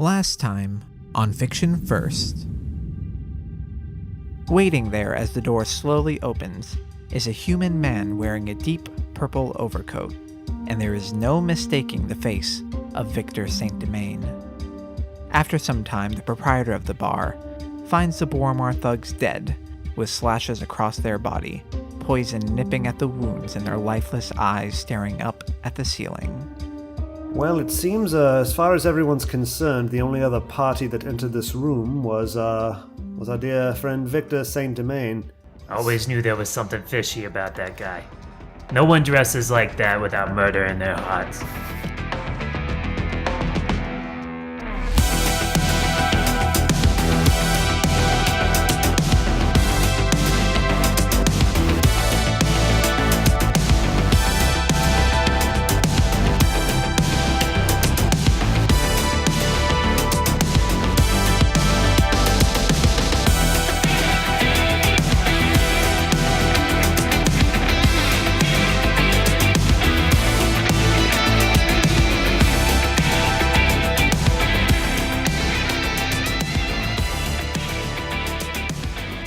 Last time on Fiction First. Waiting there as the door slowly opens is a human man wearing a deep purple overcoat, and there is no mistaking the face of Victor Saint-Domingue. After some time, the proprietor of the bar finds the Boromar thugs dead, with slashes across their body, poison nipping at the wounds and their lifeless eyes staring up at the ceiling. Well, it seems, as far as everyone's concerned, the only other party that entered this room was our dear friend Victor Saint-Domingue. I always knew there was something fishy about that guy. No one dresses like that without murder in their hearts.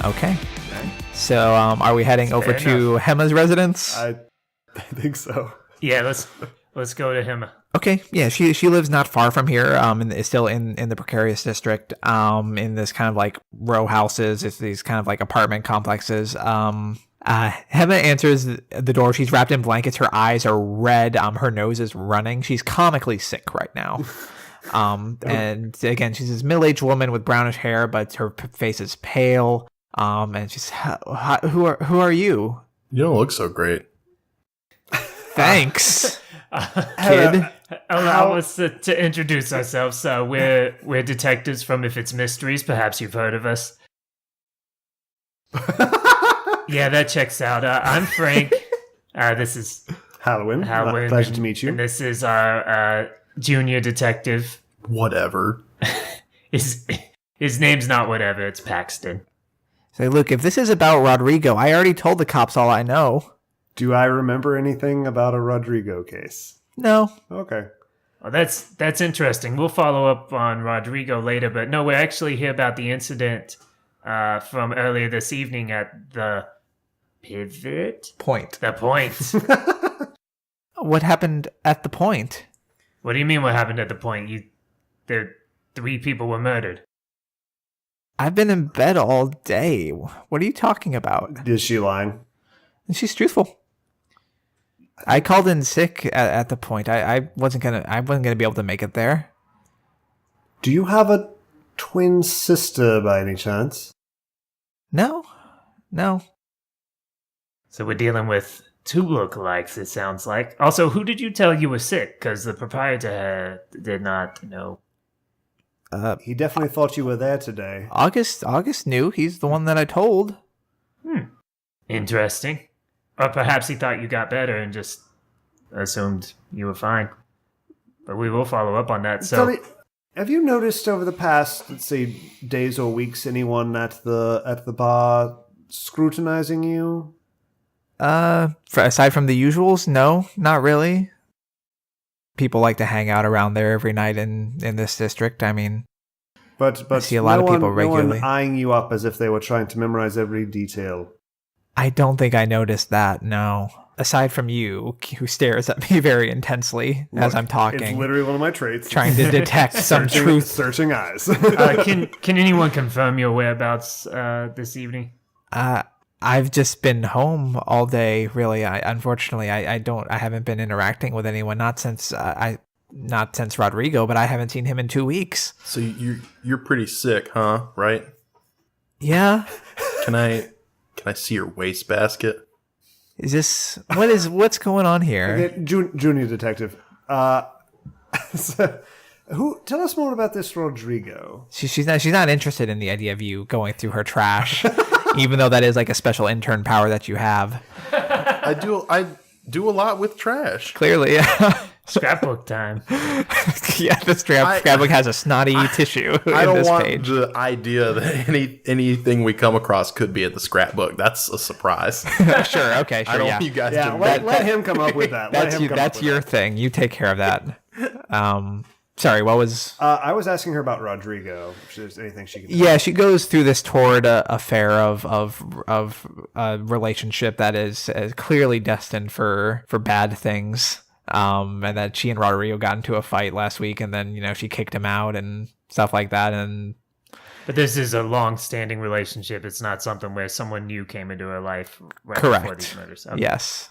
Okay. So, are we heading over to Hema's residence? I think so. Yeah, let's go to him. Okay, yeah, she lives not far from here, and is still in the precarious district, in this kind of like row houses. It's these kind of like apartment complexes. Hema answers the door. She's wrapped in blankets. Her eyes are red. Her nose is running. She's comically sick right now. And again, she's this middle-aged woman with brownish hair, but her face is pale. And she's, who are you? You don't look so great. Thanks, kid. Allow us to introduce ourselves. We're detectives from If It's Mysteries. Perhaps you've heard of us. Yeah, that checks out. I'm Frank. This is Halloween. Pleasure to meet you. And this is our junior detective. Whatever. His name's not whatever. It's Paxton. Say, look, if this is about Rodrigo, I already told the cops all I know. Do I remember anything about a Rodrigo case? No. Okay. Well, that's interesting. We'll follow up on Rodrigo later, but no, we're actually here about the incident from earlier this evening at the Point. The Point. What happened at the Point? What do you mean what happened at the Point? The 3 people were murdered. I've been in bed all day. What are you talking about? Is she lying? She's truthful. I called in sick at the Point. I wasn't gonna be able to make it there. Do you have a twin sister by any chance? No. So we're dealing with 2 lookalikes, it sounds like. Also, who did you tell you were sick? Because the proprietor did not know. He definitely thought you were there today. August knew. He's the one that I told. Interesting. Or perhaps he thought you got better and just assumed you were fine. But we will follow up on that. So, Tell me, have you noticed over the past, let's say, days or weeks, anyone at the bar scrutinizing you? Aside from the usuals, no, not really. People like to hang out around there every night in this district. I mean, but I see a lot of people regularly. No one eyeing you up as if they were trying to memorize every detail. I don't think I noticed that, no. Aside from you, who stares at me very intensely as I'm talking. It's literally one of my traits. Trying to detect some truth. Searching eyes. Can anyone confirm your whereabouts this evening? I've just been home all day, really. Unfortunately, I haven't been interacting with anyone, not since Rodrigo, but I haven't seen him in 2 weeks. So you're pretty sick, huh? Right? Yeah. Can I see your wastebasket? Is this what's going on here? Okay, junior detective. So, tell us more about this Rodrigo. She's not interested in the idea of you going through her trash, even though that is like a special intern power that you have. I do a lot with trash. Clearly, yeah. Scrapbook time. Yeah, the scrapbook has a snotty tissue. I don't this want page. the idea that anything we come across could be in the scrapbook. That's a surprise. Sure. Okay. Sure. I don't Yeah. want you guys to. Let him come up with that. That's your thing. You take care of that. Sorry, what was? I was asking her about Rodrigo. If there's anything she can. Yeah, she goes through this torrid affair of a relationship that is clearly destined for bad things. And that she and Rodrigo got into a fight last week, and then she kicked him out and stuff like that. And But this is a long-standing relationship. It's not something where someone new came into her life right correct. before these murders. Okay. Yes.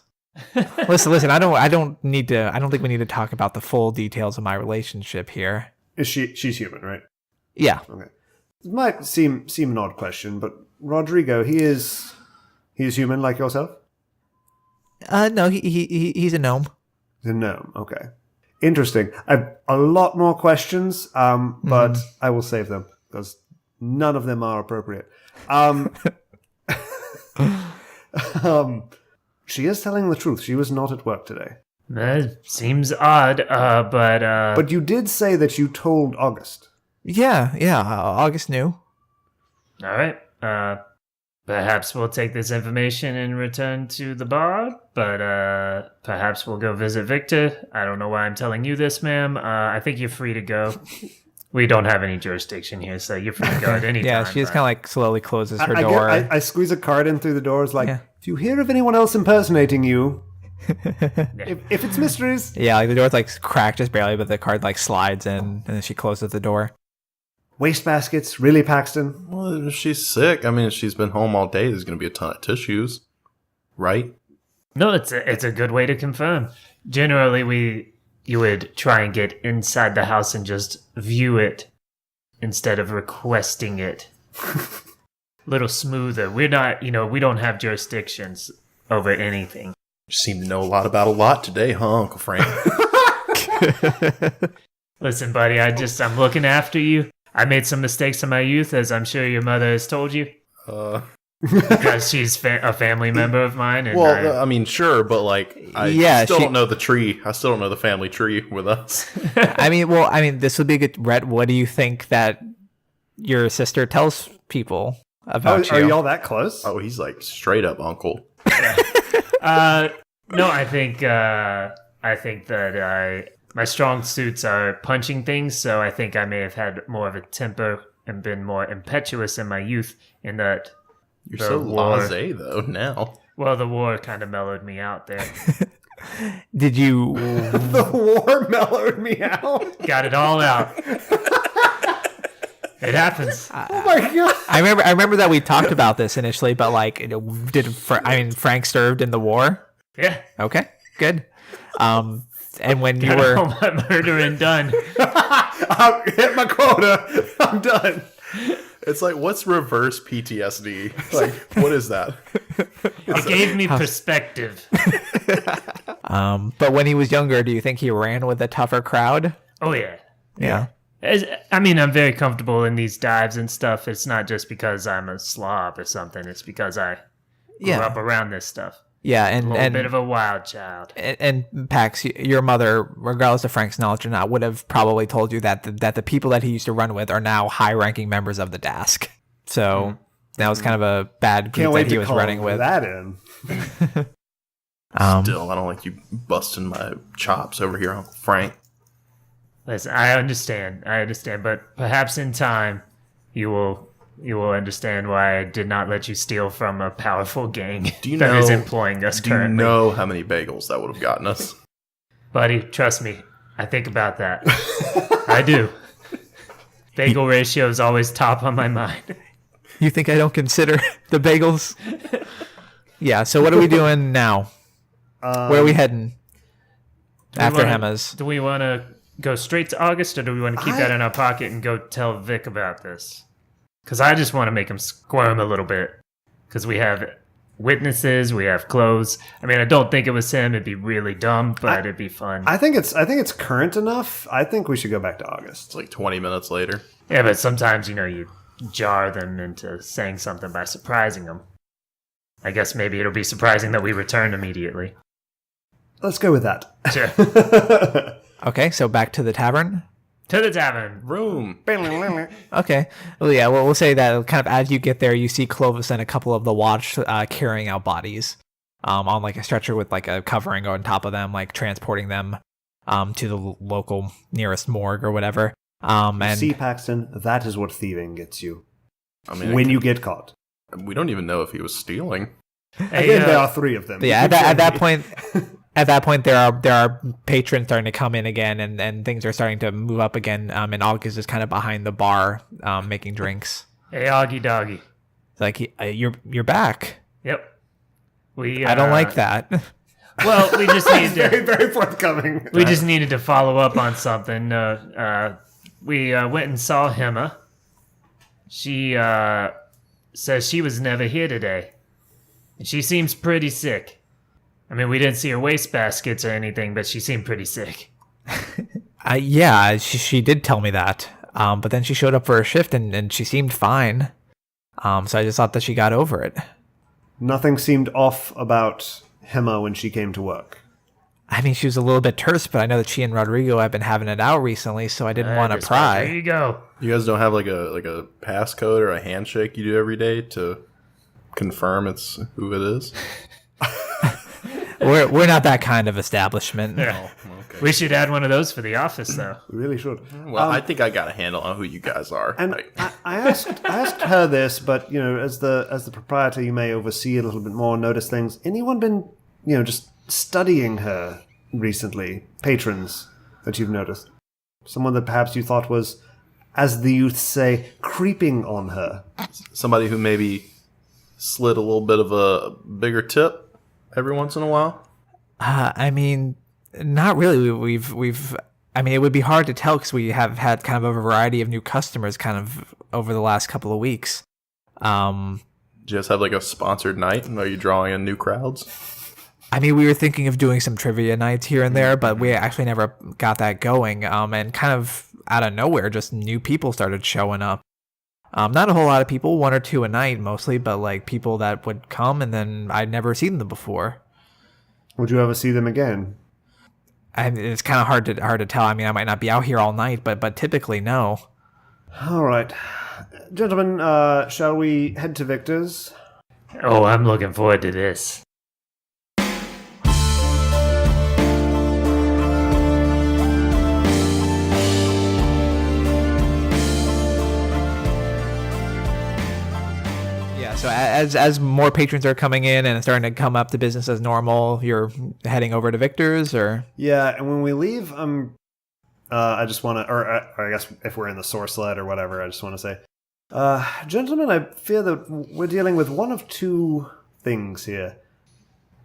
Listen. I don't think we need to talk about the full details of my relationship here. She's human, right? Yeah. Okay. It might seem an odd question, but Rodrigo, he is human like yourself? No, he's a gnome. He's a gnome. Okay. Interesting. I have a lot more questions, but I will save them because none of them are appropriate. She is telling the truth. She was not at work today. That seems odd, but... But you did say that you told August. Yeah. August knew. All right. Perhaps we'll take this information and return to the bar, but perhaps we'll go visit Victor. I don't know why I'm telling you this, ma'am. I think you're free to go. We don't have any jurisdiction here, so you're free to go at any time. Yeah, she just kind of like slowly closes her I door. I squeeze a card in through the doors like, if you hear of anyone else impersonating you, if it's mysteries. Yeah, like the door's like cracked just barely, but the card like slides in, and then she closes the door. Wastebaskets, really, Paxton? Well, if she's sick, I mean, if she's been home all day, there's going to be a ton of tissues, right? No, it's a good way to confirm. Generally, you would try and get inside the house and just view it instead of requesting it. A little smoother. We're not, we don't have jurisdictions over anything. You seem to know a lot about a lot today, huh, Uncle Frank? Listen, buddy, I'm looking after you. I made some mistakes in my youth, as I'm sure your mother has told you. Because she's a family member of mine. And I mean, sure, but like, I still don't know the tree. I still don't know the family tree with us. I mean, this would be a good. Rhett, what do you think that your sister tells people about you? Are y'all that close? Oh, he's like straight up uncle. No, I think that my strong suits are punching things, so I think I may have had more of a temper and been more impetuous in my youth. In that, you're so blasé though now. Well, the war kind of mellowed me out there. Did you? The war mellowed me out. Got it all out. It happens. Oh my god! I remember that we talked about this initially, but like, Frank served in the war. Yeah. Okay. Good. And when you Got were all my murdering done, I'll hit my quota. I'm done. It's like, what's reverse PTSD? Like, what is that? it gave me perspective. But when he was younger, do you think he ran with a tougher crowd? Oh yeah. Yeah. I'm very comfortable in these dives and stuff. It's not just because I'm a slob or something. It's because I grew up around this stuff. Yeah, a little bit of a wild child. And Pax, your mother, regardless of Frank's knowledge or not, would have probably told you that the people that he used to run with are now high-ranking members of the Dask. So that was kind of a bad group that he was running with. That in. Still, I don't like you busting my chops over here, Uncle Frank. Listen, I understand, but perhaps in time you will understand why I did not let you steal from a powerful gang that is employing us currently. Do you know how many bagels that would have gotten us? Buddy, trust me. I think about that. I do. Bagel ratio is always top on my mind. You think I don't consider the bagels? Yeah, so what are we doing now? Where are we heading? After Hema's. Do we want to go straight to August, or do we want to keep that in our pocket and go tell Vic about this? Because I just want to make him squirm a little bit. Because we have witnesses, we have clothes. I mean, I don't think it was him. It'd be really dumb, but it'd be fun. I think it's current enough. I think we should go back to August. It's like 20 minutes later. Yeah, but sometimes, you jar them into saying something by surprising them. I guess maybe it'll be surprising that we return immediately. Let's go with that. Sure. Okay, so back to the tavern. To the tavern. Room. Okay. Well, yeah, we'll say that kind of as you get there, you see Clovis and a couple of the watch carrying out bodies on like a stretcher with like a covering on top of them, like transporting them to the local nearest morgue or whatever. And See, Paxton, that is what thieving gets you. I mean, When you get caught. we don't even know if he was stealing. Again, there are 3 of them. yeah, at that point, there are patrons starting to come in again, and things are starting to move up again. And August is kind of behind the bar, making drinks. Hey, Augie Doggy. It's like you're back. Yep. I don't like that. Well, we just need Very, to. very forthcoming. We just needed to follow up on something. We went and saw Hema. She says she was never here today, and she seems pretty sick. I mean, we didn't see her wastebaskets or anything, but she seemed pretty sick. Yeah, she did tell me that. But then she showed up for her shift, and she seemed fine. So I just thought that she got over it. Nothing seemed off about Hema when she came to work. I mean, she was a little bit terse, but I know that she and Rodrigo have been having it out recently, so I didn't want to pry. There you go. You guys don't have like a passcode or a handshake you do every day to confirm it's who it is? We're not that kind of establishment. Yeah. Oh, okay. We should add one of those for the office, though. We really should. Well, I think I got a handle on who you guys are. And I asked her this, but as the proprietor, you may oversee a little bit more, notice things. Anyone been just studying her recently? Patrons that you've noticed? Someone that perhaps you thought was, as the youth say, creeping on her? Somebody who maybe slid a little bit of a bigger tip every once in a while? I mean, not really. We've. I mean, it would be hard to tell because we have had kind of a variety of new customers kind of over the last couple of weeks. Do you guys have like a sponsored night? Are you drawing in new crowds? I mean, we were thinking of doing some trivia nights here and there, but we actually never got that going. And kind of out of nowhere, just new people started showing up. Not a whole lot of people, 1 or 2 a night mostly, but like people that would come and then I'd never seen them before. Would you ever see them again? It's kind of hard to tell. I mean, I might not be out here all night, but typically no. All right. Gentlemen, shall we head to Victor's? Oh, I'm looking forward to this. So as more patrons are coming in and starting to come up to business as normal, you're heading over to Victor's, or? Yeah, and when we leave, I just want to, or I guess if we're in the source sled or whatever, I just want to say, gentlemen, I fear that we're dealing with one of 2 things here.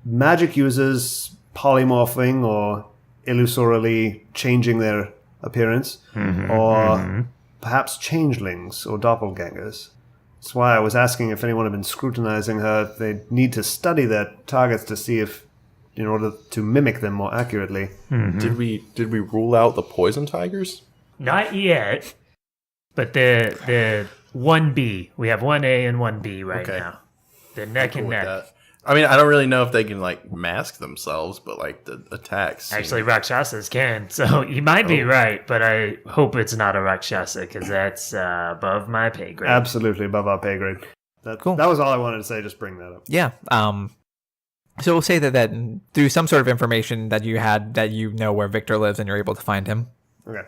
Magic users polymorphing or illusorily changing their appearance, or perhaps changelings or doppelgangers. That's why I was asking if anyone had been scrutinizing her. They need to study their targets to see if, in order to mimic them more accurately. Did we rule out the poison tigers? Not yet, but the 1B. We have 1A and 1B right Okay. now. They're neck Cool and with neck. that. I mean, I don't really know if they can like mask themselves, but like the attacks. Actually, Rakshasas can, so you might be right, but I hope it's not a Rakshasa, because that's above my pay grade. Absolutely above our pay grade. Cool. That was all I wanted to say. Just bring that up. Yeah. So we'll say that through some sort of information that you had, that you know where Victor lives and you're able to find him. Okay.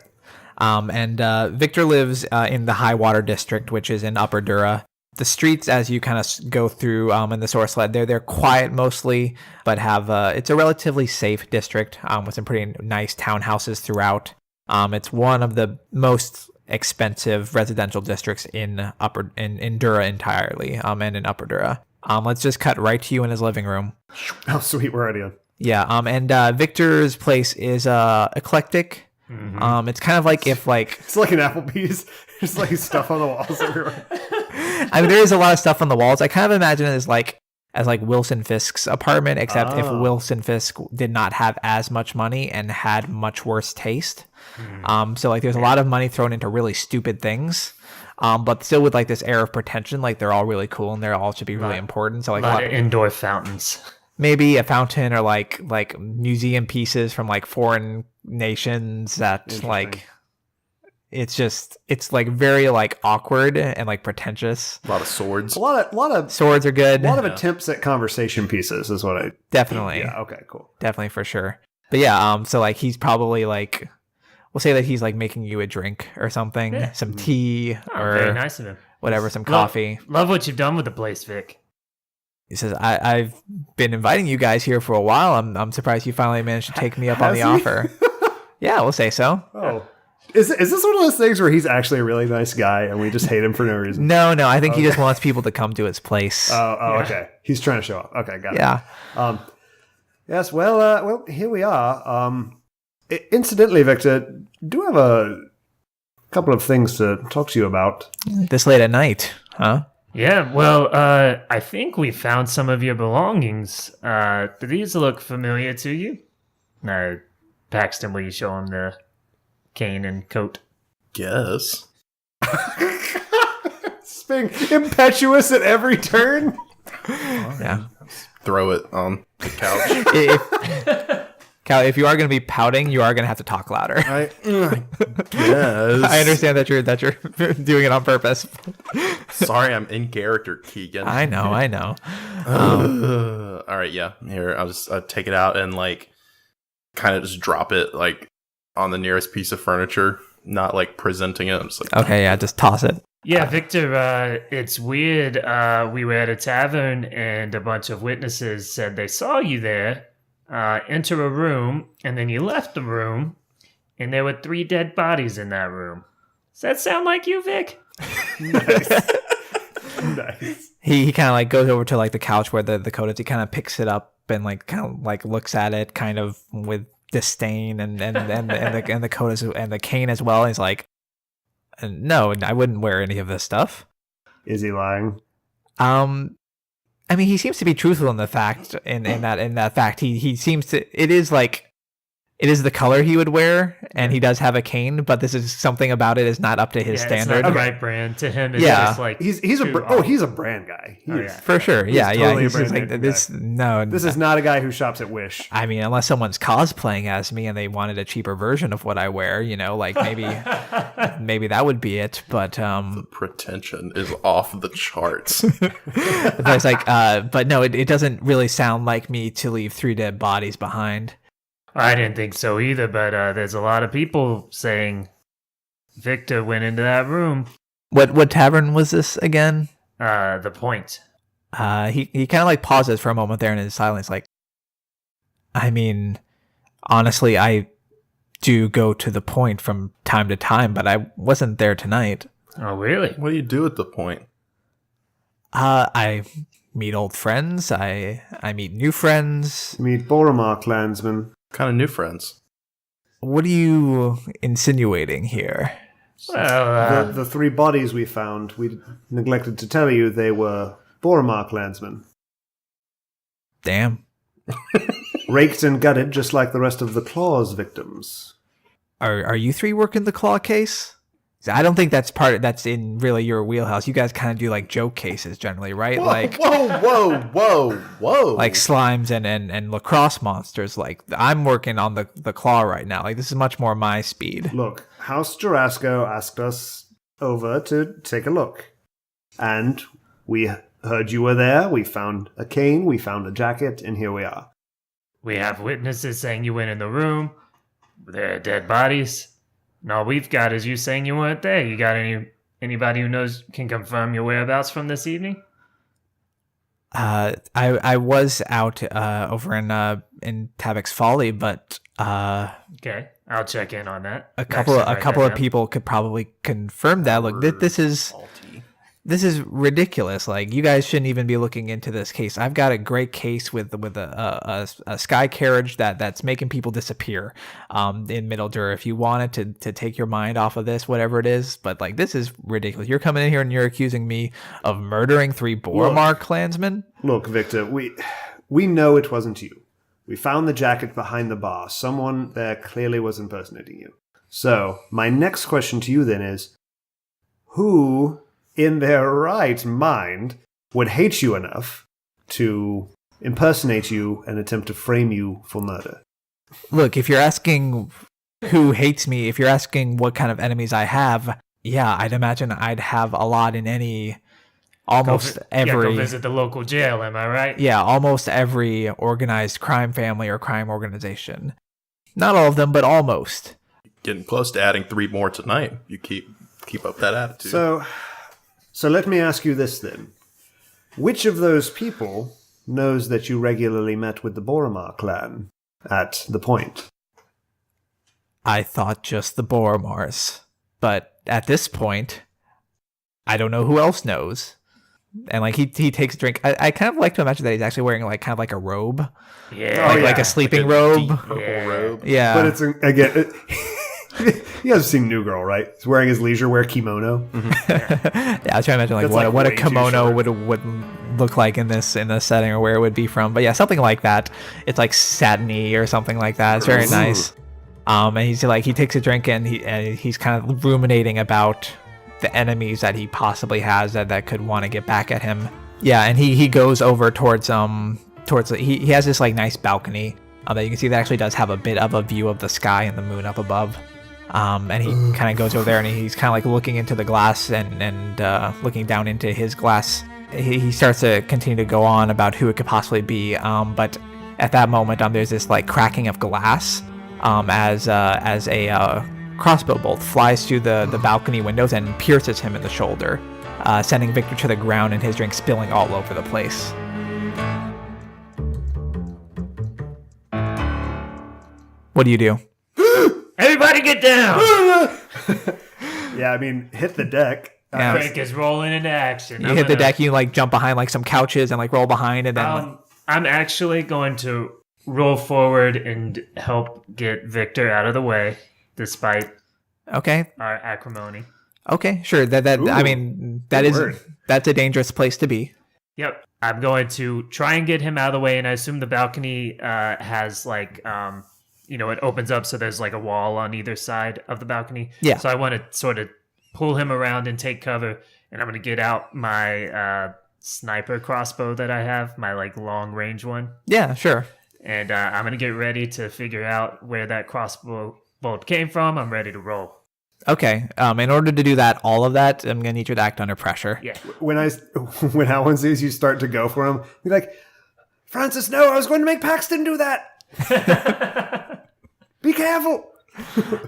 And Victor lives in the High Water District, which is in Upper Dura. The streets, as you kind of go through in the source sled, they're quiet mostly, but have it's a relatively safe district with some pretty nice townhouses throughout. It's one of the most expensive residential districts in Dura entirely, and in Upper Dura. Let's just cut right to you in his living room. Oh, sweet. We're already on. Yeah. And Victor's place is eclectic. It's kind of like if It's like an Applebee's. There's like stuff on the walls everywhere. I mean, there is a lot of stuff on the walls. I kind of imagine it as like Wilson Fisk's apartment, except if Wilson Fisk did not have as much money and had much worse taste. So like there's a lot of money thrown into really stupid things, but still with like this air of pretension, like they're all really cool and they all should be really important. So like a lot of indoor fountains. Maybe a fountain or like museum pieces from like foreign nations that like it's like very like awkward and like pretentious. A lot of swords. A lot of Swords are good. A lot of attempts at conversation pieces is what I Definitely. Yeah. Okay. Cool. Definitely for sure. But yeah, so like he's probably like, we'll say that he's like making you a drink or something, Yeah. some tea Very or nice of him. whatever, some coffee. Love what you've done with the place, Vic. He says, I've been inviting you guys here for a while. I'm surprised you finally managed to take me up on the offer. Yeah, we'll say so. Oh. Is this one of those things where he's actually a really nice guy and we just hate him for no reason? No, I think he just wants people to come to his place. Okay. He's trying to show up. Okay, got it. Yeah. Yes, well, here we are. Incidentally, Victor, do have a couple of things to talk to you about. This late at night, huh? Yeah, well, I think we found some of your belongings. Do these look familiar to you? No, Paxton, will you show him the cane and coat? Guess. It's being impetuous at every turn. Yeah. Throw it on the couch. Cal, if you are going to be pouting, you are going to have to talk louder. I guess. I understand that you're doing it on purpose. Sorry, I'm in character, Keegan. I know. All right, yeah. Here, I'll just take it out and like kind of just drop it like on the nearest piece of furniture, not like presenting it. I'm just like, Okay, yeah, just toss it. Yeah, Victor, it's weird. We were at a tavern and a bunch of witnesses said they saw you there enter a room, and then you left the room, and there were 3 dead bodies in that room. Does that sound like you, Vic? Nice. He kind of like goes over to like the couch where the coat is. He kind of picks it up and like kind of like looks at it kind of with disdain and the coat is, and the cane as well. And he's like, no, I wouldn't wear any of this stuff. Is he lying? I mean, he seems to be truthful in the fact in that fact. He seems to. It is the color he would wear, and he does have a cane, but this is something about it is not up to his standard. It's not the right brand to him. It's Yeah. just like He's a brand guy. He is. For sure. Yeah. totally a He's just brand like new this. guy. No, This is not a guy who shops at Wish. I mean, unless someone's cosplaying as me and they wanted a cheaper version of what I wear, like maybe that would be it. But pretension is off the charts. it's like, but no, it doesn't really sound like me to leave 3 dead bodies behind. I didn't think so either, but there's a lot of people saying Victor went into that room. What tavern was this again? The Point. He kind of like pauses for a moment there in his silence, like, I mean, honestly, I do go to the Point from time to time, but I wasn't there tonight. Oh, really? What do you do at the Point? I meet old friends. I meet new friends. Meet Boromar clansmen. Kind of new friends. What are you insinuating here? Well, The 3 bodies we found, we neglected to tell you they were Boromar clansmen. Damn. Raked and gutted just like the rest of the Claw's victims. Are you 3 working the Claw case? I don't think that's that's in really your wheelhouse. You guys kind of do like joke cases generally, right? Whoa, like whoa. like slimes and lacrosse monsters. Like I'm working on the Claw right now. Like this is much more my speed. Look, House Jarasco asked us over to take a look. And we heard you were there. We found a cane, we found a jacket, and here we are. we have witnesses saying you went in the room. There are dead bodies. And all we've got is you saying you weren't there. You got anybody who can confirm your whereabouts from this evening? I was out over in Tabak's Folly, but Okay, I'll check in on that. a couple of people could probably confirm that. Look, this is ridiculous. Like you guys shouldn't even be looking into this case. I've got a great case with a sky carriage that's making people disappear in Middledure. If you wanted to take your mind off of this, whatever it is, but like this is ridiculous. You're coming in here and you're accusing me of murdering 3 Boromar clansmen. Look, Victor, we know it wasn't you. We found the jacket behind the bar. Someone there clearly was impersonating you. So, my next question to you then is, who in their right mind would hate you enough to impersonate you and attempt to frame you for murder? Look, if you're asking who hates me, if you're asking what kind of enemies I have, yeah, I'd imagine I'd have a lot in almost go visit the local jail, am I right? Yeah, almost every organized crime family or crime organization. Not all of them, but almost. Getting close to adding 3 more tonight. You keep up that attitude. So let me ask you this then. Which of those people knows that you regularly met with the Boromar clan at the point? I thought just the Boromars. But at this point, I don't know who else knows. And like he takes a drink. I kind of like to imagine that he's actually wearing like kind of like a robe. Yeah. Like a sleeping robe. Deep purple robe. Yeah. But it's, again... You guys have seen New Girl, right? He's wearing his leisure wear kimono. Yeah, I was trying to imagine like That's, what a way too kimono short. would look like in this setting or where it would be from. But yeah, something like that. It's like satiny or something like that. It's very Ooh. nice. And he's like he takes a drink and he's kind of ruminating about the enemies that he possibly has that could want to get back at him. Yeah, and he goes over towards he has this like nice balcony that you can see that actually does have a bit of a view of the sky and the moon up above. And he kind of goes over there and he's kind of like looking into the glass and looking down into his glass. He starts to continue to go on about who it could possibly be. But at that moment, there's this like cracking of glass as a crossbow bolt flies through the balcony windows and pierces him in the shoulder, sending Victor to the ground and his drink spilling all over the place. What do you do? Everybody get down! Yeah, I mean, hit the deck. Yeah. Frank is rolling into action. You hit the deck, you like jump behind like some couches and like roll behind and then I'm actually going to roll forward and help get Victor out of the way, despite okay. our acrimony. Okay, sure. I Ooh, mean good word. that's a dangerous place to be. Yep. I'm going to try and get him out of the way, and I assume the balcony has like it opens up so there's like a wall on either side of the balcony. Yeah. So I want to sort of pull him around and take cover, and I'm going to get out my sniper crossbow that I have, my like long range one, Yeah, sure. and I'm going to get ready to figure out where that crossbow bolt came from. I'm ready to roll. Okay. In order to do that, all of that, I'm gonna need you to act under pressure. Yeah. When Alan sees you start to go for him, he's like, Francis, no, I was going to make Paxton do that. Be careful.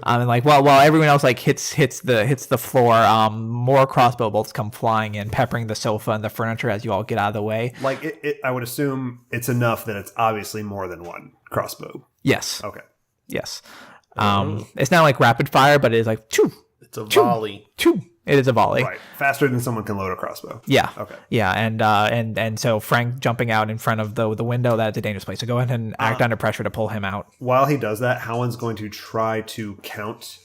And like while everyone else like hits the floor, more crossbow bolts come flying in, peppering the sofa and the furniture as you all get out of the way. Like, I would assume it's enough that it's obviously more than one crossbow. Yes. Okay. Yes. It's not like rapid fire, but it is like choo, It's a volley. choo. It is a volley. Right. Faster than someone can load a crossbow. Yeah. Okay. Yeah, and so Frank jumping out in front of the window, that's a dangerous place. So go ahead and act under pressure to pull him out. While he does that, Howland's going to try to count,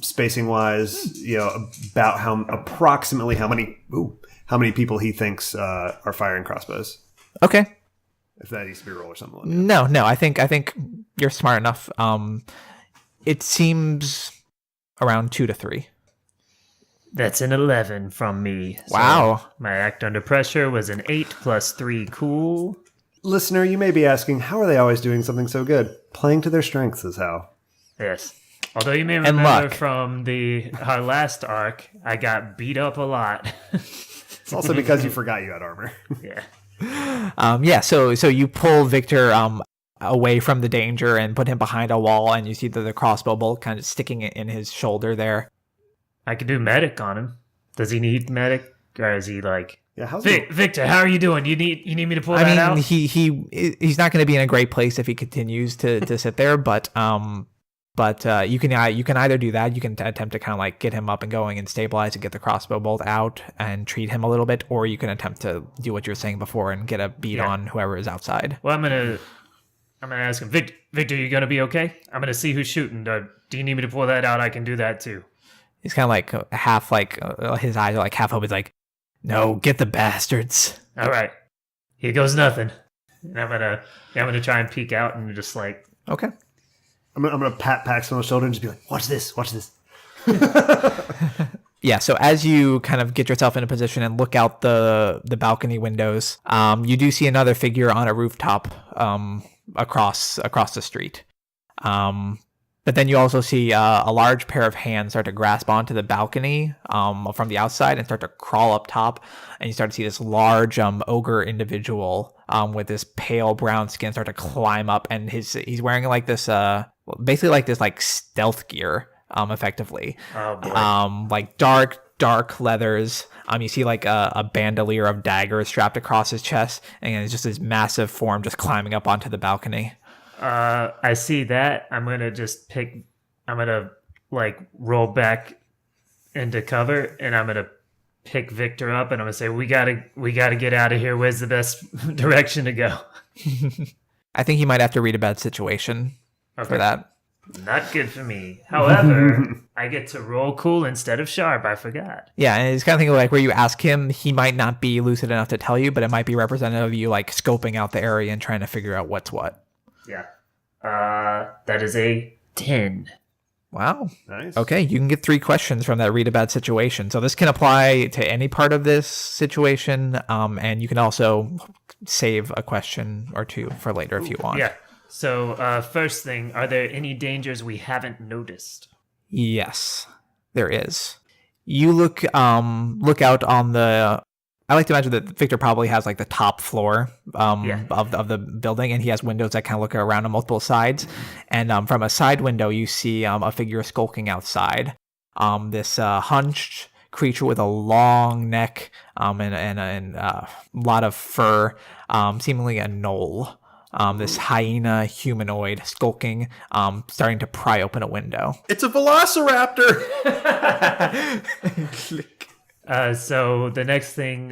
spacing wise, about approximately how many people he thinks are firing crossbows. Okay. If that needs to be a roll or something like that. No, I think you're smart enough. It seems around 2 to 3. That's an 11 from me. So Wow. my act under pressure was an 8 plus 3. Cool. Listener, you may be asking, how are they always doing something so good? Playing to their strengths is how. Yes. Although you may And remember luck. from our last arc, I got beat up a lot. It's also because you forgot you had armor. Yeah. So you pull Victor away from the danger and put him behind a wall, and you see the crossbow bolt kind of sticking in his shoulder there. I could do medic on him. Does he need medic? Or is he like, Yeah, how's Victor, how are you doing? You need me to pull that out? He's not going to be in a great place if he continues to sit there, but you can either do that, you can attempt to kind of like get him up and going and stabilize and get the crossbow bolt out and treat him a little bit, or you can attempt to do what you were saying before and get a beat on whoever is outside. Well, I'm gonna ask him, Victor, you gonna be okay? I'm gonna see who's shooting. Do you need me to pull that out? I can do that too. He's kind of like half like his eyes are like half open. He's like, no, get the bastards. All right, here goes nothing. And I'm gonna try and peek out and just like, Okay. I'm gonna pat Paxton on the shoulder and just be like, watch this. Yeah, so as you kind of get yourself in a position and look out the balcony windows, you do see another figure on a rooftop across the street. But then you also see a large pair of hands start to grasp onto the balcony from the outside and start to crawl up top. And you start to see this large ogre individual with this pale brown skin start to climb up. And he's wearing like this, basically like this like stealth gear, effectively. Oh, boy. Like dark leathers. You see like a bandolier of daggers strapped across his chest. And it's just this massive form just climbing up onto the balcony. I see that. I'm gonna like roll back into cover, and I'm gonna pick Victor up, and I'm gonna say, we gotta get out of here. Where's the best direction to go? I think he might have to read a bad situation for that. Not good for me. However, I get to roll cool instead of sharp. I forgot. Yeah, and it's kind of thing like where you ask him, he might not be lucid enough to tell you, but it might be representative of you like scoping out the area and trying to figure out what's what. Yeah. That is a 10. Wow. Nice. Okay, you can get 3 questions from that read a bad situation. So this can apply to any part of this situation, and you can also save a question or 2 for later if you want. Yeah. So, first thing, are there any dangers we haven't noticed? Yes, there is. You look out on the. I like to imagine that Victor probably has like the top floor of the building, and he has windows that kind of look around on multiple sides. And from a side window, you see a figure skulking outside. This hunched creature with a long neck and a lot of fur, seemingly a gnoll. This hyena humanoid skulking, starting to pry open a window. It's a velociraptor! So the next thing,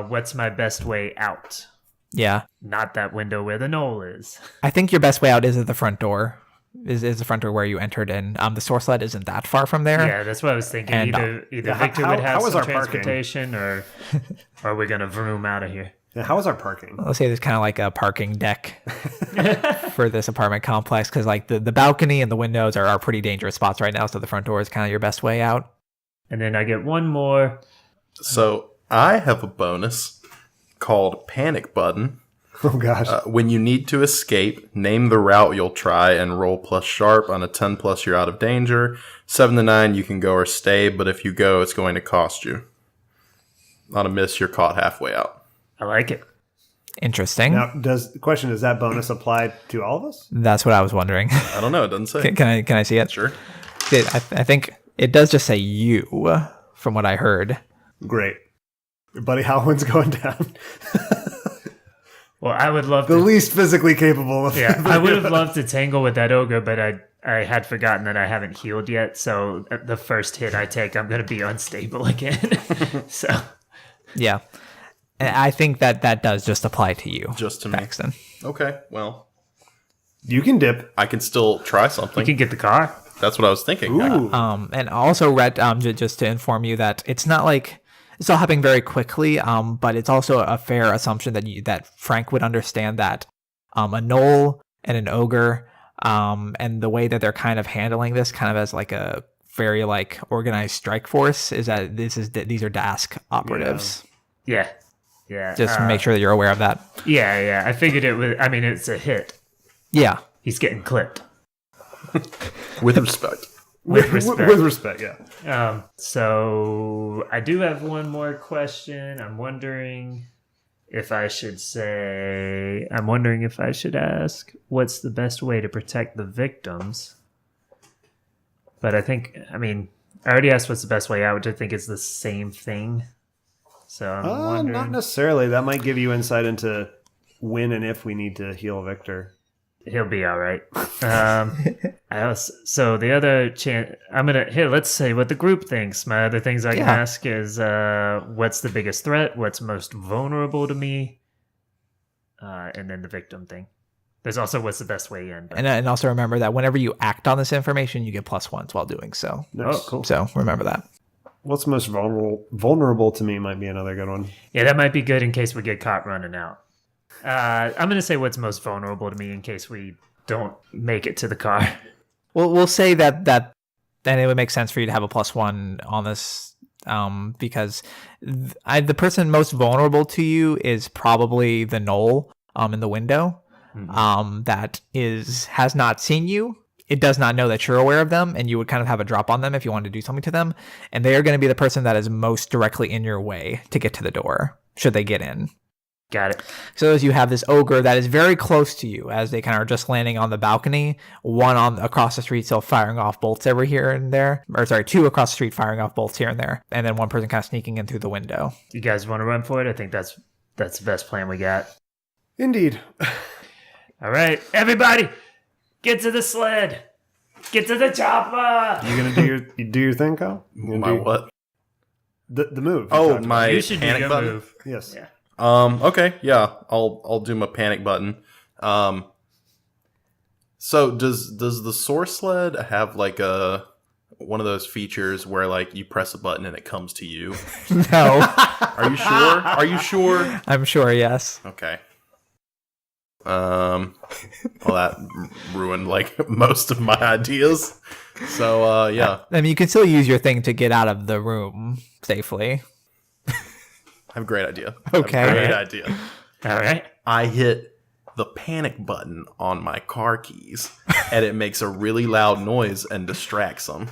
what's my best way out? Yeah. Not that window where the knoll is. I think your best way out is at the front door. Is the front door where you entered in. The source sled isn't that far from there. Yeah, that's what I was thinking. And, Either Victor would have how is some our parking? transportation, or we're gonna vroom out of here. Yeah, how is our parking? Let's say there's kind of like a parking deck for this apartment complex, because like the balcony and the windows are pretty dangerous spots right now. So the front door is kind of your best way out. And then I get one more. So I have a bonus called Panic Button. Oh, gosh. When you need to escape, name the route you'll try and roll plus sharp. On a 10 plus, you're out of danger. 7 to 9, you can go or stay, but if you go, it's going to cost you. On a miss, you're caught halfway out. I like it. Interesting. Now, does that bonus apply to all of us? That's what I was wondering. I don't know. It doesn't say. Can I see it? Sure. I think it does just say you, from what I heard. Great. Your buddy Howland's going down. Well, I would love The to. least physically capable of Yeah, I would have loved to tangle with that ogre, but I had forgotten that I haven't healed yet. So at the first hit I take, I'm going to be unstable again. So Yeah. And I think that does just apply to you. Just to me. Paxton. Okay, well, You can dip. I can still try you something. can get the car. That's what I was thinking. Ooh. And also, Rhett, just to inform you that it's not like it's all happening very quickly, but it's also a fair assumption that Frank would understand that a gnoll and an ogre, and the way that they're kind of handling this, kind of as like a very like organized strike force, is that these are Dask operatives. Yeah. Just make sure that you're aware of that. Yeah. I figured it was. I mean, it's a hit. Yeah. He's getting clipped. With respect. With respect. With respect, yeah. So I do have one more question. I'm wondering if I should ask, what's the best way to protect the victims? But I already asked what's the best way out, which I think is the same thing. So I'm wondering. Not necessarily. That might give you insight into when and if we need to heal Victor. He'll be all right. So the other chance, let's say what the group thinks. My other things I can ask is, what's the biggest threat? What's most vulnerable to me? And then the victim thing. There's also what's the best way in. But... And also remember that whenever you act on this information, you get +1s while doing so. Nice. Oh, cool. So remember that. What's most vulnerable to me might be another good one. Yeah, that might be good in case we get caught running out. I'm going to say what's most vulnerable to me in case we don't make it to the car. Well, we'll say that then it would make sense for you to have a +1 on this, because the person most vulnerable to you is probably the gnoll in the window, that has not seen you it does not know that you're aware of them, and you would kind of have a drop on them if you wanted to do something to them. And they are going to be the person that is most directly in your way to get to the door, should they get in. Got it. So as you have this ogre that is very close to you as they kind of are just landing on the balcony, one on across the street still firing off bolts every here and there. Or sorry, two across the street firing off bolts here and there. And then one person kind of sneaking in through the window. You guys want to run for it? I think that's the best plan we got. Indeed. All right, everybody, get to the sled. Get to the chopper. You gonna do your thing, Kyle? My what? The move. Oh, my You should do panic your button? move. Yes. Yeah. Okay, yeah, I'll do my panic button. So does the source sled have like one of those features where like you press a button and it comes to you? No. Are you sure? Are you sure? I'm sure, yes. Okay. Well, that ruined like most of my ideas. So yeah, I mean, you can still use your thing to get out of the room safely. I have a great idea. Okay. I have a great idea. All right. I hit the panic button on my car keys, and it makes a really loud noise and distracts them.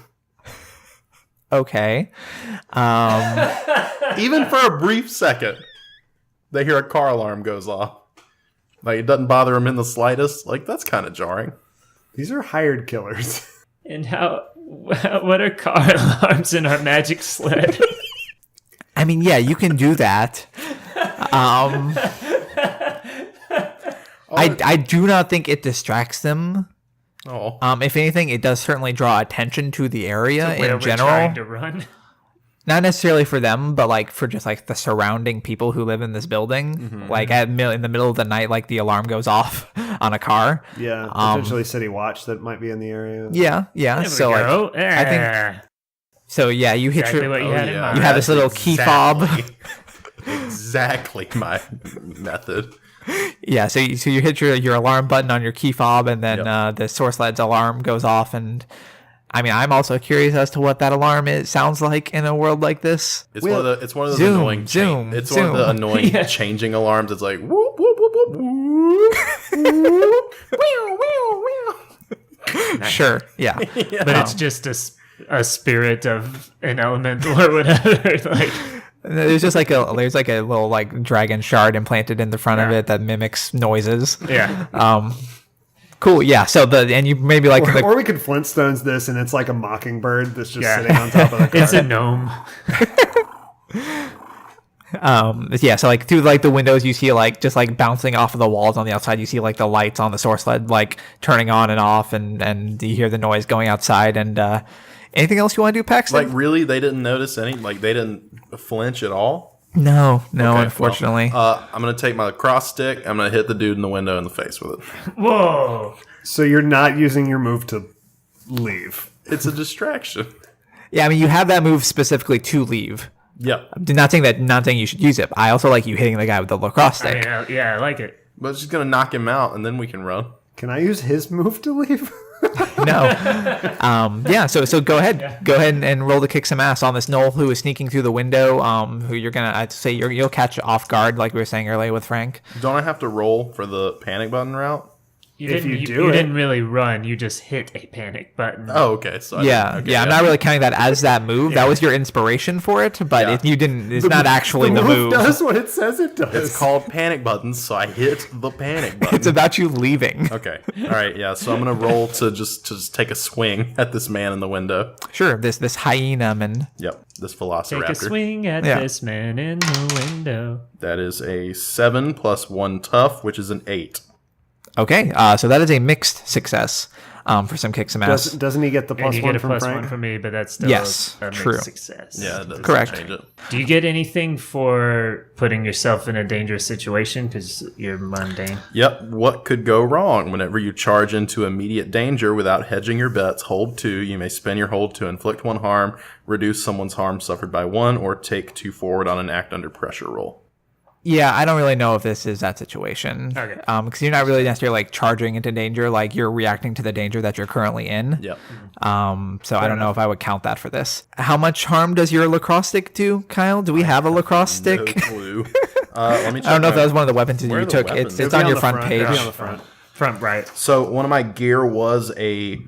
Okay. Even for a brief second, they hear a car alarm goes off. Like, it doesn't bother them in the slightest. Like, that's kind of jarring. These are hired killers. And what are car alarms in our magic sled? I mean, yeah, you can do that. I do not think it distracts them. Oh. If anything, it does certainly draw attention to the area Where in we're general. trying to run. Not necessarily for them, but like for just like the surrounding people who live in this building. Mm-hmm. Like in the middle of the night, like the alarm goes off on a car. Yeah, potentially city watch that might be in the area. Yeah. There So we like, go. I think so. Yeah, you hit Exactly your. what you had in mind. You have this little key fob. Exactly my method. Yeah, so you hit your alarm button on your key fob, and then the source led's alarm goes off. And I mean, I'm also curious as to what that alarm sounds like in a world like this. It's one of those Zoom, annoying. zoom, It's zoom. one of the annoying Yeah. changing alarms. It's like whoop whoop whoop whoop whoop. Whew, whew, whew. Sure, yeah. But it's just a spirit of an elemental or whatever. Like, There's just like a little like dragon shard implanted in the front of it that mimics noises. yeah. Cool. Yeah. So and you maybe like Or we could Flintstones this, and it's like a mockingbird that's just sitting on top of the car. It's a gnome. yeah. So like through like the windows, you see like just like bouncing off of the walls on the outside. You see like the lights on the source LED like turning on and off, and you hear the noise going outside. And anything else you want to do, Paxton? Like really, they didn't notice any. Like they didn't flinch at all. No, Okay, unfortunately. well, I'm gonna take my lacrosse stick. I'm gonna hit the dude in the window in the face with it. Whoa. So you're not using your move to leave. It's a distraction. Yeah, I mean, you have that move specifically to leave. Yep. I'm not saying you should use it. I also like you hitting the guy with the lacrosse I stick. mean, yeah, I like it. But it's just gonna knock him out, and then we can run. Can I use his move to leave? No. Yeah. So go ahead. Go ahead and roll to kick some ass on this Knoll who is sneaking through the window. Who you're gonna? I'd say you'll catch off guard, like we were saying earlier with Frank. Don't I have to roll for the panic button route? You If didn't, you do you it- didn't really run. You just hit a panic button. Oh, okay. So Yeah. I'm not really counting that as that move. That was your inspiration for it, but Yeah. if you didn't, it's not actually the move move. does what it says it does. It's called panic buttons, so I hit the panic button. It's about you leaving. Okay. All right. Yeah. So I'm gonna roll to just take a swing at this man in the window. Sure. This hyena man. Yep. This Take velociraptor. a swing at Yeah. this man in the window. That is a 7 plus 1 tough, which is an 8. Okay. So that is a mixed success. For some kick some ass. Doesn't he get the And plus you one get a from plus Frank? one from me, but that's still Yes, a mixed true. success. Yeah. That doesn't Correct. Change it. Do you get anything for putting yourself in a dangerous situation because you're mundane? Yep. What could go wrong? Whenever you charge into immediate danger without hedging your bets, hold 2. You may spend your hold to inflict 1 harm, reduce someone's harm suffered by 1, or take 2 forward on an act under pressure roll. Yeah, I don't really know if this is that situation. Okay. Because you're not really necessarily like charging into danger, like you're reacting to the danger that you're currently in. Yep. So I don't know if I would count that for this. How much harm does your lacrosse stick do, Kyle? Do we have a lacrosse No stick? clue. Let me check. I don't know if my- that was one of the weapons that Where you are the took. weapons? It's It'll be on your the front front. page. It'll be on the front. Front right. So one of my gear was a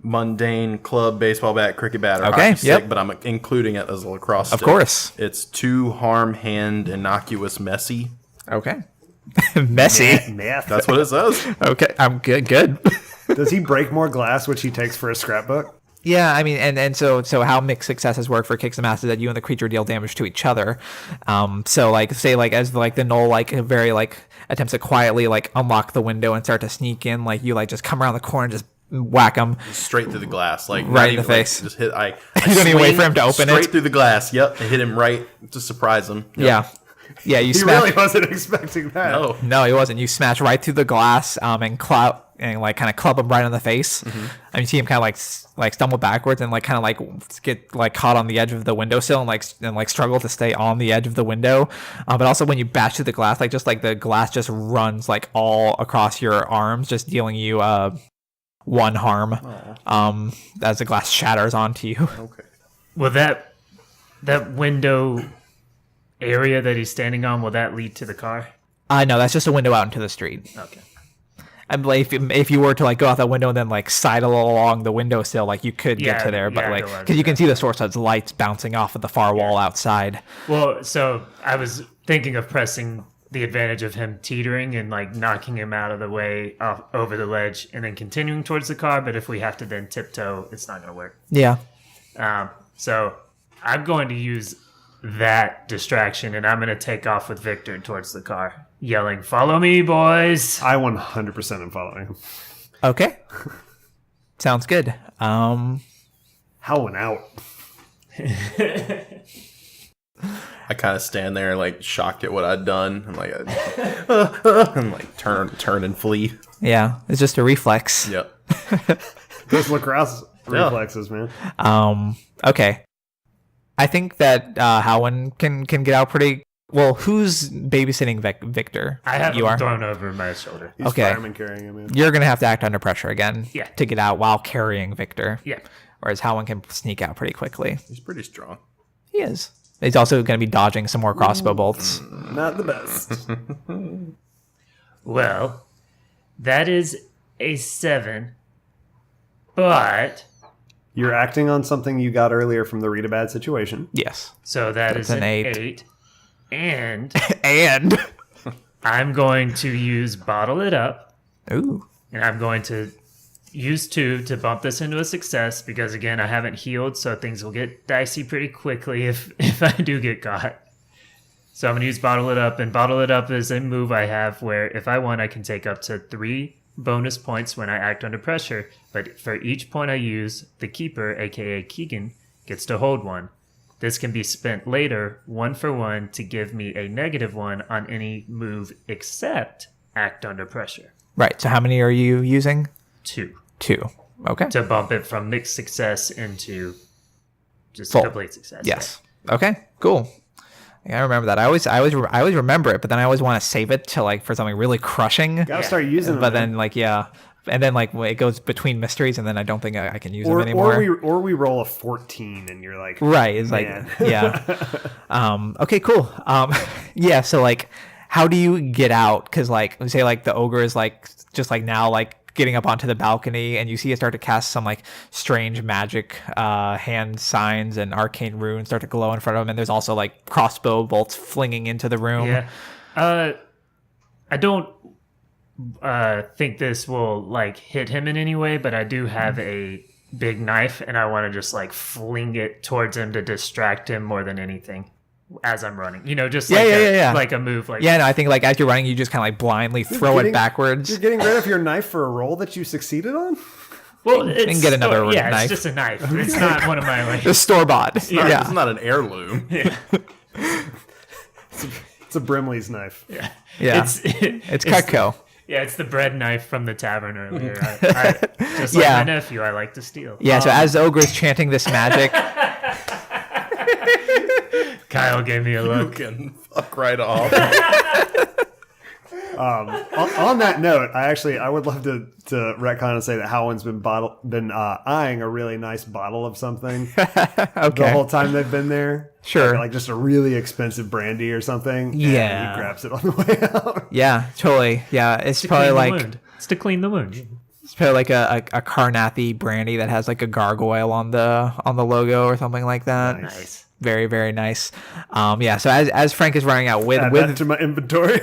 mundane club, baseball bat, cricket bat, or Okay, hockey stick, yep. but I'm including it as a lacrosse stick. Of course. It's 2 harm, hand, innocuous, messy. Okay. Messy. Math. That's what it says. Okay, I'm good. Good. Does he break more glass, which he takes for a scrapbook? Yeah, I mean, and so how mixed successes work for Kicks and Mass is that you and the creature deal damage to each other. So like, say like as like the Knoll like very like attempts to quietly like unlock the window and start to sneak in, like you like just come around the corner and just whack him Straight through the glass, like Right not in the even, like, face. just hit. I You don't even wait for him to open straight it? through the glass. Yep, I hit him right to surprise him. Yep. Yeah, you He smash. really wasn't expecting that. No. No, he wasn't. You smash right through the glass and like kind of club him right in the face. And you see him kind of like stumble backwards and like kind of like get like caught on the edge of the windowsill and like struggle to stay on the edge of the window. But also when you bash through the glass, like just like the glass just runs like all across your arms, just dealing you 1 harm as the glass shatters onto you. Okay. Will that window area that he's standing on, will that lead to the car? No, that's just a window out into the street. Okay. And like, if you were to like go out that window and then like sidle along the windowsill, like you could get to there, but yeah, like go out because you can there. see the source of lights bouncing off of the far wall outside. Well, so I was thinking of pressing the advantage of him teetering and like knocking him out of the way off over the ledge and then continuing towards the car. But if we have to then tiptoe, it's not going to work. Yeah. So I'm going to use that distraction and I'm going to take off with Victor towards the car, yelling, "Follow me, boys!" I 100% am following him. Okay. Sounds good. Howling out. I kind of stand there like shocked at what I'd done. I'm like, and like turn and flee. Yeah, it's just a reflex. Yep. Those lacrosse reflexes, man. Okay. I think that Howen can get out pretty well. Who's babysitting Victor? I have You him are. thrown over my shoulder. He's Okay. fireman carrying him in. You're gonna have to act under pressure again. Yeah. To get out while carrying Victor. Yeah. Whereas Howen can sneak out pretty quickly. He's pretty strong. He is. He's also going to be dodging some more crossbow bolts. Not the best. Well, that is a 7, but You're acting on something you got earlier from the read a bad situation. Yes. so that's an an eight. 8. And And I'm going to use Bottle It Up, ooh, and I'm going to use 2 to bump this into a success because, again, I haven't healed, so things will get dicey pretty quickly if I do get caught. So I'm going to use Bottle It Up, and Bottle It Up is a move I have where if I want, I can take up to 3 bonus points when I act under pressure, but for each point I use, the keeper, aka Keegan, gets to hold 1. This can be spent later, 1 for 1, to give me a -1 on any move except act under pressure. right. So how many are you using? 2. 2. Okay. To bump it from mixed success into just Full. complete success. Yes. Okay. Cool. Yeah, I remember that. I always remember it, but then I always want to save it to like for something really crushing. Gotta start using them. But man. then like yeah, and then like it goes between mysteries, and then I don't think I can use them anymore. Or we roll a 14 and you're like, Right. It's like, man. yeah. Okay, cool. Yeah. So like, how do you get out? Cause like, say like the ogre is like, just like now, like getting up onto the balcony and you see it start to cast some like strange magic, hand signs and arcane runes start to glow in front of him. And there's also like crossbow bolts flinging into the room. Yeah. I don't think this will like hit him in any way, but I do have a big knife and I want to just like fling it towards him to distract him more than anything as I'm running. You know, just like like a move like Yeah, no, I think like as you're running, you just kind of like blindly throw it backwards. You're getting rid of your knife for a roll that you succeeded on? Well, it's, can get another yeah, knife. It's just a knife. It's not one of my like The store bought. It's Yeah. not an heirloom. It's a Brimley's knife. yeah. Yeah. It's Cutco. Yeah, it's the bread knife from the tavern earlier. I just like Yeah. my nephew, I like to steal. Yeah, so as the ogre is chanting this magic, Kyle gave me a You look. can fuck right off. On that note, I would love to retcon and say that Howland's been eyeing a really nice bottle of something the whole time they've been there. Sure. Like just a really expensive brandy or something. and Yeah. he grabs it on the way out. yeah, totally. Yeah, it's To probably clean the like wound. It's to clean the wound. It's probably like a Carnathy brandy that has like a gargoyle on the logo or something like that. Nice. Very, very nice. Yeah. So as Frank is running out with that to my inventory.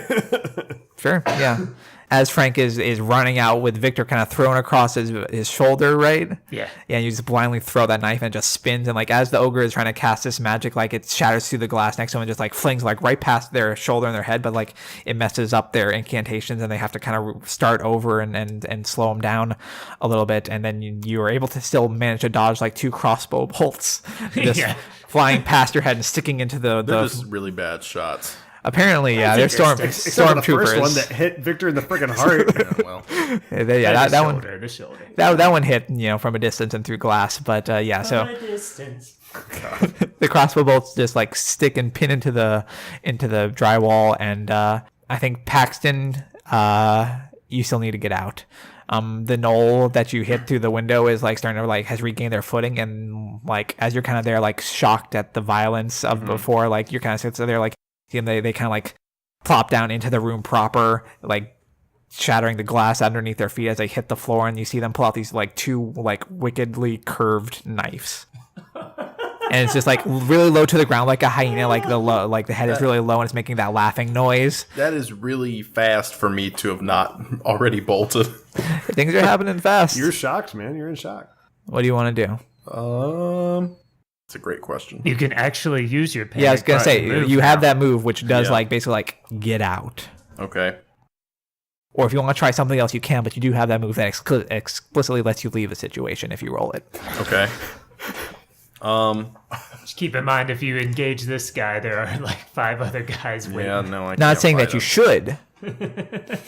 Sure, yeah. As Frank is running out with Victor kind of thrown across his shoulder, right? Yeah. Yeah, and you just blindly throw that knife and it just spins. And like as the ogre is trying to cast this magic, like it shatters through the glass next to him and just like flings like right past their shoulder and their head, but like it messes up their incantations and they have to kind of start over and slow them down a little bit. And then you are able to still manage to dodge like 2 crossbow bolts just flying past your head and sticking into the They're just really bad shots. Apparently, yeah, they're stormtroopers. The first one that hit Victor in the freaking heart. The shoulder. That one hit from a distance and through glass, but yeah. So the crossbow bolts just like stick and pin into the drywall, and I think Paxton, you still need to get out. The knoll that you hit through the window is like starting to like has regained their footing, and like as you're kind of there like shocked at the violence of before, like you're kind of sitting there like. And they kind of like plop down into the room proper, like shattering the glass underneath their feet as they hit the floor, and you see them pull out these like 2 like wickedly curved knives. And it's just like really low to the ground like a hyena, like the head is really low and it's making that laughing noise. That is really fast for me to have not already bolted. Things are happening fast. You're shocked, man. You're in shock. What do you want to do? It's a great question. You can actually use your panic. Yeah, I was gonna say you have that move which does like basically like get out. Okay. Or if you want to try something else, you can, but you do have that move that explicitly lets you leave a situation if you roll it. Okay. Just keep in mind, if you engage this guy, there are like 5 other guys waiting. Yeah, no, I Not saying that you should.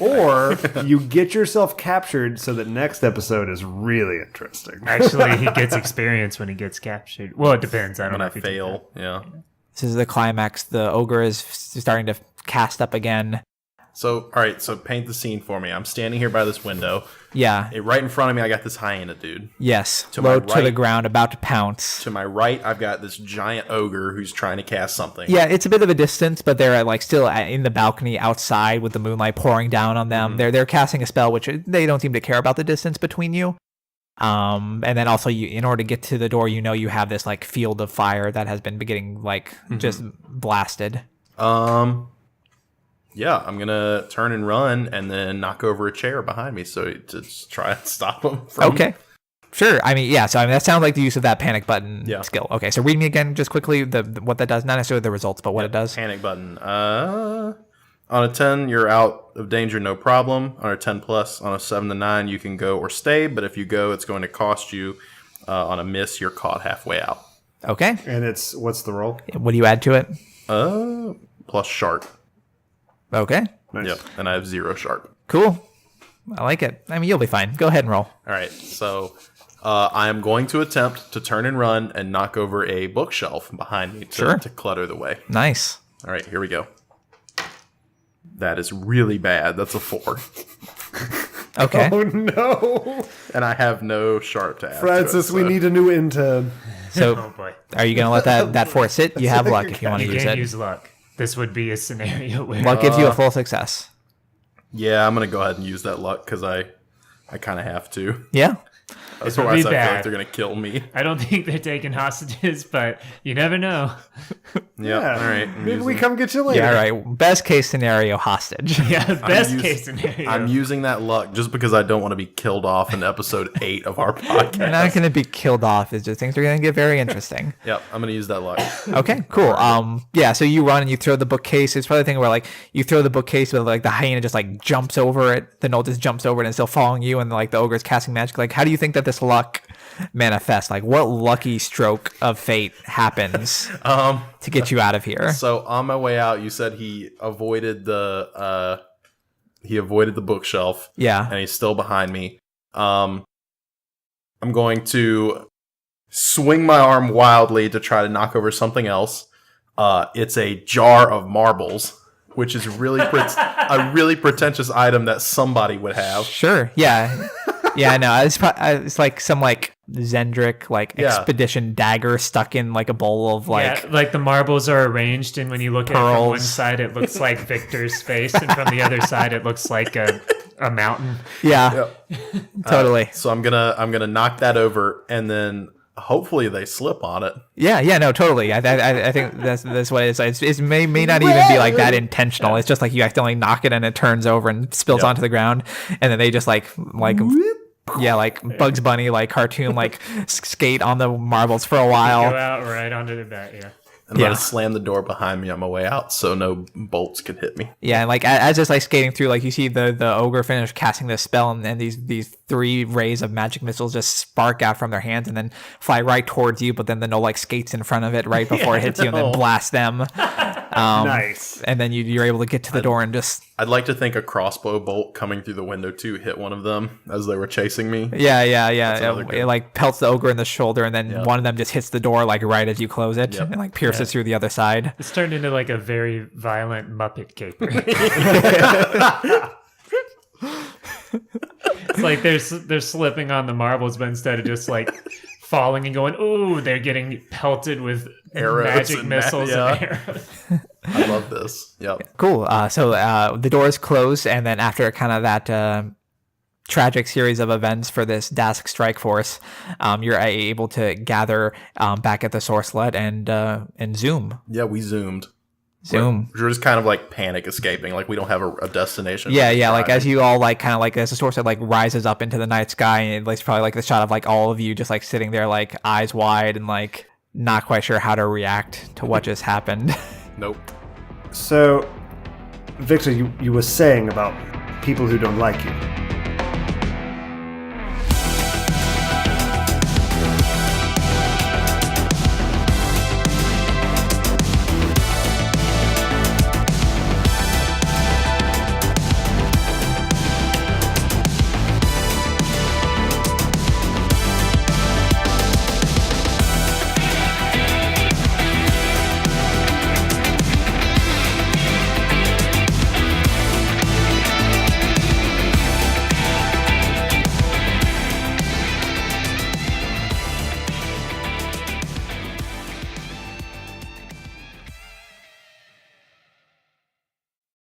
Or you get yourself captured so that next episode is really interesting. Actually, he gets experience when he gets captured. Well, it depends. I don't know if I fail. Yeah. This is the climax. The ogre is starting to cast up again. So, all right. So paint the scene for me. I'm standing here by this window. Yeah. Right in front of me, I got this hyena dude. Yes. Low to the ground, about to pounce. To my right, I've got this giant ogre who's trying to cast something. Yeah, it's a bit of a distance, but they're like still in the balcony outside with the moonlight pouring down on them. Mm-hmm. They're casting a spell, which they don't seem to care about the distance between you. And then also, in order to get to the door, you have this like field of fire that has been getting like just blasted. Yeah, I'm going to turn and run and then knock over a chair behind me to try and stop him from... Okay. Sure. I mean, yeah, so that sounds like the use of that panic button skill. Okay, so read me again just quickly what that does. Not necessarily the results, but what it does. Panic button. On a 10, you're out of danger, no problem. On a 10 plus, on a 7 to 9, you can go or stay, but if you go, it's going to cost you. On a miss, you're caught halfway out. Okay. And what's the roll? What do you add to it? Plus sharp. Okay. Nice. Yep, and I have 0 sharp. Cool. I like it. I mean, you'll be fine. Go ahead and roll. All right, so I am going to attempt to turn and run and knock over a bookshelf behind me to clutter the way. Nice. All right, here we go. That is really bad. That's a 4. Okay. Oh, no. And I have no sharp to add Francis, to it, we need a new intern. So, Oh boy. are you going to let that 4 sit? You have luck if you want to You use can't it. use luck. This would be a scenario where... Luck gives you a full success. Yeah, I'm going to go ahead and use that luck because I kind of have to. Yeah. It would Otherwise, be I feel like bad. they're going to kill me. I don't think they're taking hostages, but you never know. Yeah, all right. Maybe we come get you later. Yeah, right. Best case scenario, hostage. Yeah, best case scenario. I'm using that luck just because I don't want to be killed off in episode 8 of our podcast. You're not going to be killed off. It's just things are going to get very interesting. Yep, I'm going to use that luck. Okay, cool. Yeah, so you run and you throw the bookcase. It's probably the thing where like you throw the bookcase, but like the hyena just like jumps over it. The knoll just jumps over it and it's still following you, and like the ogre is casting magic. Like, how do you think that this luck manifests? Like, what lucky stroke of fate happens to get you out of here? So on my way out, you said he avoided the bookshelf. Yeah, and he's still behind me. I'm going to swing my arm wildly to try to knock over something else. It's a jar of marbles, which is really a really pretentious item that somebody would have. Sure. Yeah. Yeah, no, it's like some like Zendrick expedition dagger stuck in like a bowl of like like the marbles are arranged, and when you look at it from one side, it looks like Victor's face, and from the other side, it looks like a a mountain. Yeah, Yep. totally. So I'm gonna knock that over, and then hopefully they slip on it. Yeah, no, totally. I think that's what it is. It may not even be like that intentional. It's just like you accidentally knock it and it turns over and spills onto the ground, and then they just like Bugs Bunny, like cartoon, like skate on the marbles for a while. Go out right onto the back, yeah. I'm gonna slam the door behind me on my way out, so no bolts can hit me. Yeah, and like as it's like skating through, like you see the ogre finish casting this spell, and these 3 rays of magic missiles just spark out from their hands and then fly right towards you. But then the no like skates in front of it right before it hits you, and then blast them. Nice. And then you're able to get to the door and just I'd like to think a crossbow bolt coming through the window too hit one of them as they were chasing me. yeah. another good- It like pelts the ogre in the shoulder, and then one of them just hits the door like right as you close it, and like pierces through the other side. It's turned into like a very violent Muppet caper. It's like they're slipping on the marbles, but instead of just like falling and going, ooh, they're getting pelted with Arrows magic and missiles and arrows. I love this. Yep. Cool. So the doors close, and then after kind of that tragic series of events for this Dask strike force, you're able to gather back at the Sourcelet and zoom. Yeah, we zoomed. Zoom. We're just kind of like panic escaping. Like we don't have a destination. Yeah. Like as you all like kind of like as the Sourcelet like rises up into the night sky, and it's probably like the shot of like all of you just like sitting there like eyes wide and like not quite sure how to react to what just happened. Nope. So, Victor, you were saying about people who don't like you.